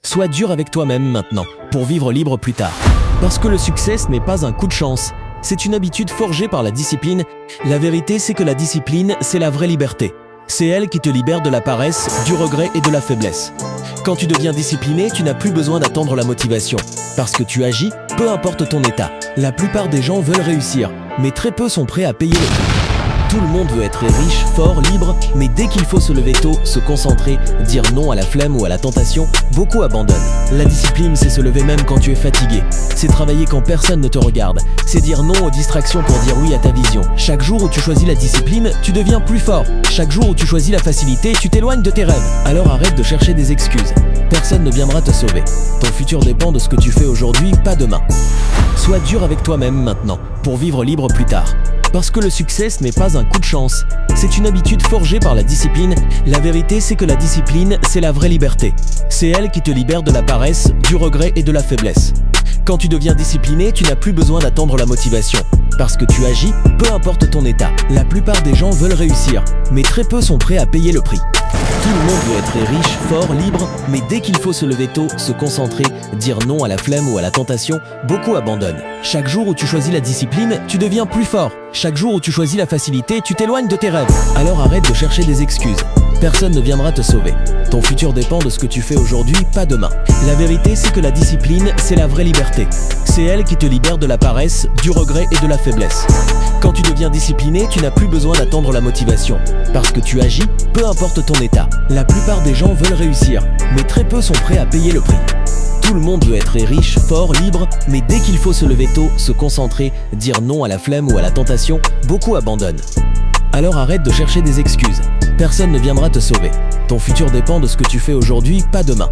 Sois dur avec toi-même maintenant, pour vivre libre plus tard. Parce que le succès, ce n'est pas un coup de chance, c'est une habitude forgée par la discipline. La vérité, c'est que la discipline, c'est la vraie liberté. C'est elle qui te libère de la paresse, du regret et de la faiblesse. Quand tu deviens discipliné, tu n'as plus besoin d'attendre la motivation. Parce que tu agis, peu importe ton état. La plupart des gens veulent réussir, mais très peu sont prêts à payer le prix. Tout le monde veut être riche, fort, libre, mais dès qu'il faut se lever tôt, se concentrer, dire non à la flemme ou à la tentation, beaucoup abandonnent. La discipline, c'est se lever même quand tu es fatigué. C'est travailler quand personne ne te regarde. C'est dire non aux distractions pour dire oui à ta vision. Chaque jour où tu choisis la discipline, tu deviens plus fort. Chaque jour où tu choisis la facilité, tu t'éloignes de tes rêves. Alors arrête de chercher des excuses. Personne ne viendra te sauver. Ton futur dépend de ce que tu fais aujourd'hui, pas demain. Sois dur avec toi-même maintenant, pour vivre libre plus tard. Parce que le succès, ce n'est pas un coup de chance, c'est une habitude forgée par la discipline. La vérité, c'est que la discipline, c'est la vraie liberté. C'est elle qui te libère de la paresse, du regret et de la faiblesse. Quand tu deviens discipliné, tu n'as plus besoin d'attendre la motivation. Parce que tu agis, peu importe ton état. La plupart des gens veulent réussir, mais très peu sont prêts à payer le prix. Tout le monde veut être riche, fort, libre, mais dès qu'il faut se lever tôt, se concentrer, dire non à la flemme ou à la tentation, beaucoup abandonnent. Chaque jour où tu choisis la discipline, tu deviens plus fort. Chaque jour où tu choisis la facilité, tu t'éloignes de tes rêves. Alors arrête de chercher des excuses. Personne ne viendra te sauver. Ton futur dépend de ce que tu fais aujourd'hui, pas demain. La vérité, c'est que la discipline, c'est la vraie liberté. C'est elle qui te libère de la paresse, du regret et de la faiblesse. Quand tu deviens discipliné, tu n'as plus besoin d'attendre la motivation. Parce que tu agis, peu importe ton état. La plupart des gens veulent réussir, mais très peu sont prêts à payer le prix. Tout le monde veut être riche, fort, libre, mais dès qu'il faut se lever tôt, se concentrer, dire non à la flemme ou à la tentation, beaucoup abandonnent. Alors arrête de chercher des excuses. Personne ne viendra te sauver. Ton futur dépend de ce que tu fais aujourd'hui, pas demain.